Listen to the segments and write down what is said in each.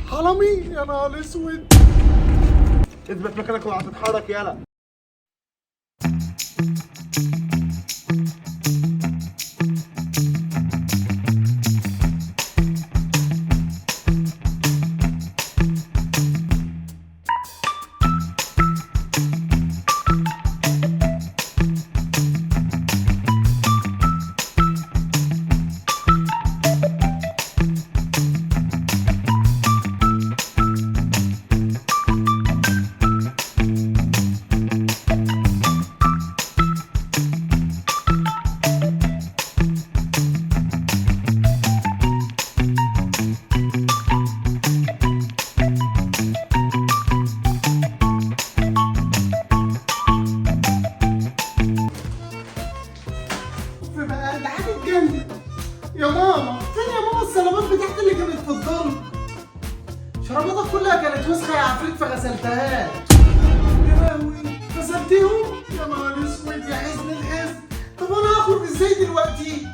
حرامي يا نهار اسود. اثبت مكانك ولا هتتحرك يالا. يا ماما فين يا ماما السلامات بتاعتي اللي كانت في الضل؟ شراباتك كلها كانت وسخه يا عفريت فغسلتها. يا لهوي غسلتيهم؟ يا نهار اسود يا حزن الحزن. طب انا هخرج ازاي دلوقتي؟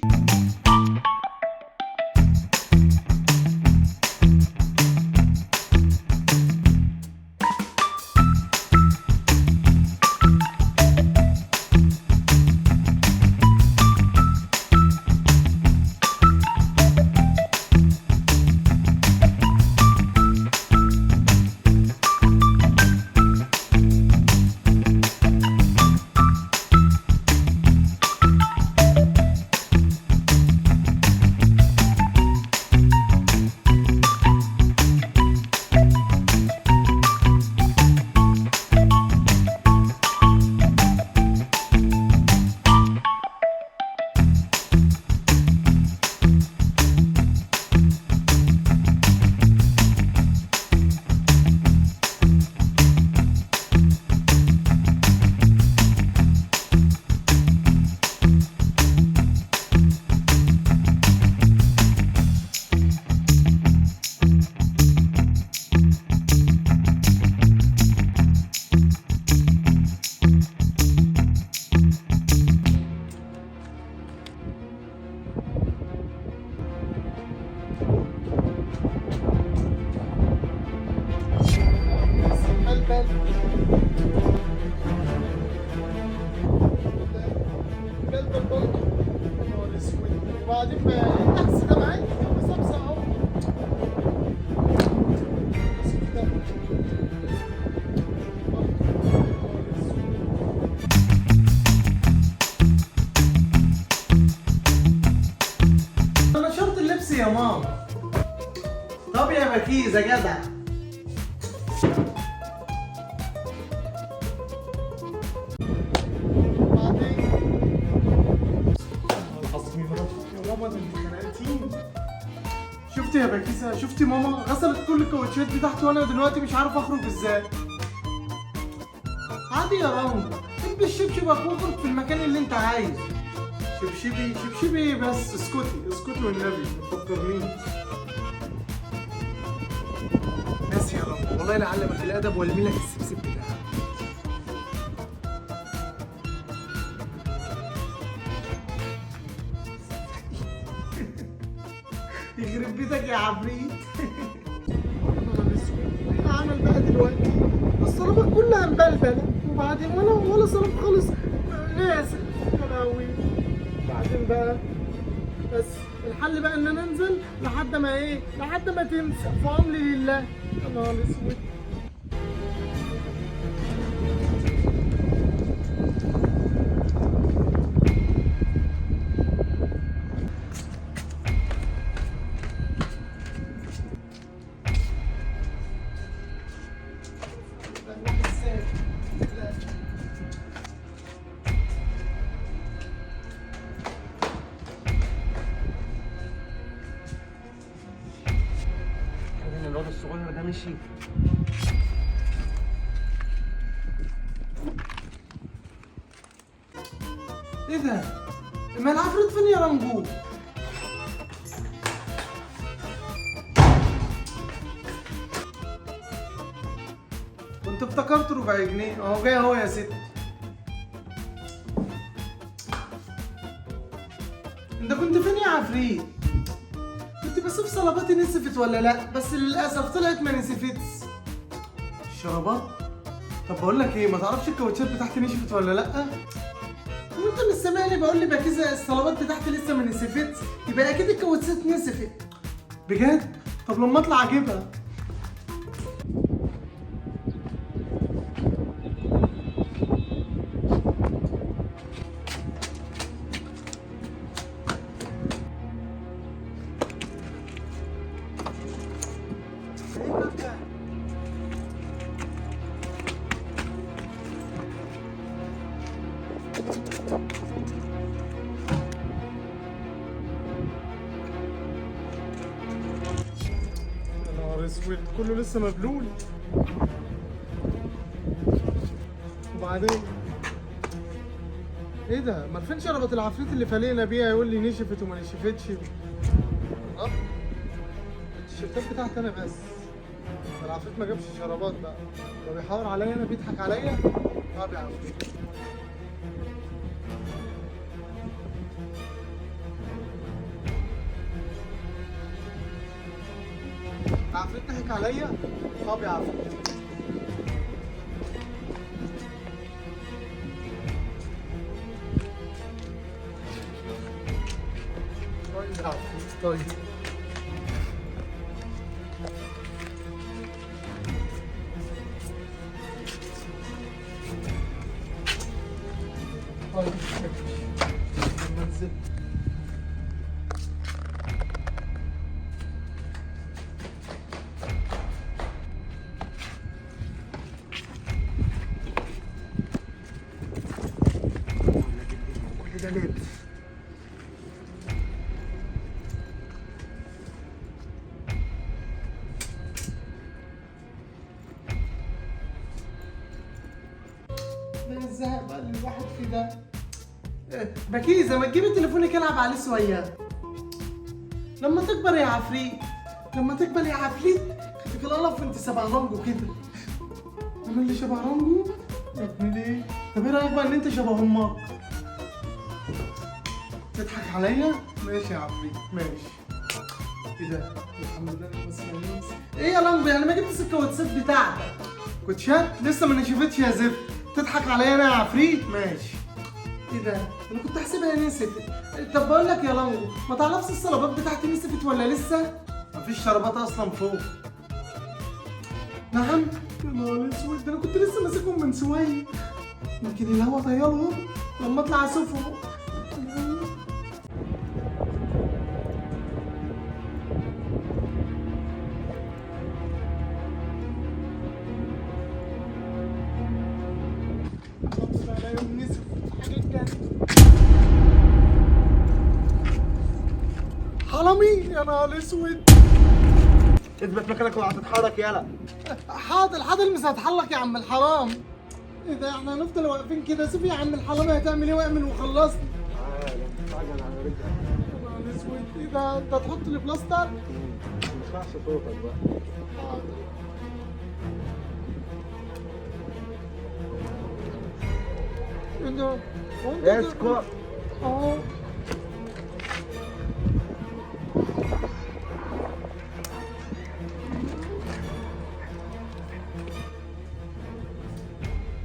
وبعدين التاكسي ده معايا مسابسه اهو. انا شرط اللبس يا ماما. طب يا بكيز يا جدع. شفتي يا بكيسة؟ شفتي ماما غسلت كل الكاوتشات بتاعتي وانا دلوقتي مش عارف اخرج ازاي. عادي يا رامي، البس شبشبك واخرج في المكان اللي انت عايزه. شبشبي شبشبي بس اسكتي اسكتي والنبي ما تفكرنيش. بس يا رامي والله لا اعلمك الادب والمي لك السبسب بتاعك. يخرب بيتك يا عفريت. ايه عمل بقى دلوقتي؟ الصلابات كلها مبلبله وبعدين ولا صلاب خالص نازل. يا لهوي. بعدين بقى بس الحل بقى ان انا انزل لحد ما تمسح في امر لله. يا نهار اسود. الواد الصغير ده مشي. ايه ده؟ ما العفريت فين يا رنجو؟ كنت افتكرت ربع جنيه اهو جاي اهو يا ست. انت كنت فين يا عفريت؟ كنت بشوف صلاباتي نسفت ولا لا، بس للاسف طلعت ما نسفتش. الشرابات؟ طب بقول لك ايه، ما تعرفش الكاوتشات بتاعتي نشفت ولا لا؟ وانت مش سامعني بقول لي بقى كده الصلابات بتاعتي لسه ما نسفتش، يبقى اكيد الكاوتشات نسفت. بجد؟ طب لما اطلع اجيبها. اسود كله لسه مبلول. وبعدين ايه ده؟ ما فين شربت العفريت اللي فالينا بيها يقول لي نشفت وما نشفتش؟ التيشيرتات بتاعتي انا بس. العفريت ما جابش شرابات بقى، لو بيحاور عليا انا بيضحك عليا. طب يا عفريت عفريت ضحك عليا. طب يا عفريت طيب يا عفريت طيب. طيب لما انزل كل ده ليه؟ ده الزهق بقى اللي الواحد فيه ده. بكيزة ما تجيبي تليفونك العب عليه شوية. لما تكبر يا عفريت، لما تكبر يا عفريت خليك القلب وانت شبه رانجو كده. انا اللي شبه رانجو؟ يا ابني ليه؟ طب ايه رايك بقى ان انت شبه امك؟ تضحك عليا؟ ماشي يا عفريت ماشي. ايه ده؟ الحمد لله انك ما سمعنيش. ايه يا رانجو يعني ما جبتش الكاوتشات بتاعتك؟ كوتشات لسه ما نشفتش يا زفت. تضحك عليا انا يا عفريت؟ ماشي. ايه ده؟ انا كنت حاسبها نسفت. طب بقول لك يا لانجو، ما تعرفش الصلابات بتاعتي نسفت ولا لسه؟ مفيش شرابات اصلا فوق. نعم؟ يا نهار اسود، ده انا كنت لسه ماسكهم من شويه. يمكن الهوا طيرهم لما اطلع اشوفهم. حرامي يا نهار اسود. اثبت مكانك وهتتحرك يالا. حاضر حاضر مش هتحرك يا عم الحرام. ايه ده احنا هنفضل واقفين كده؟ شوف يا عم الحرامي هتعمل ايه واعمل وخلصني. تعالى تعالى على رجلك. يا نهار اسود ايه ده؟ انت هتحط لي بلاستر؟ ما تسمعش صوتك بقى. حاضر. ايه ده؟ اسكت. اه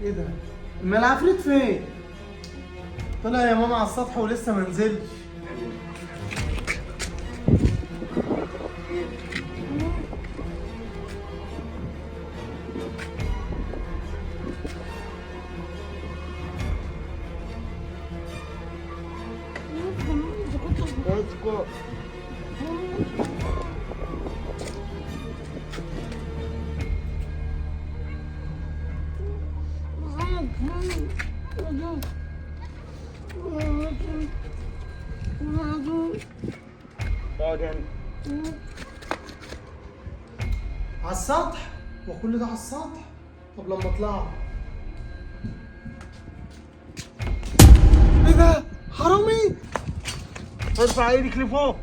ايه ده؟ اما العفريت فين؟ طلع يا ماما على السطح ولسه ما نزلش. اسكت. اقعد هنا. على السطح؟ وكل ده على السطح؟ طب لما اطلع ايه ده؟ حرامي؟ ارفع ايدك لفوق.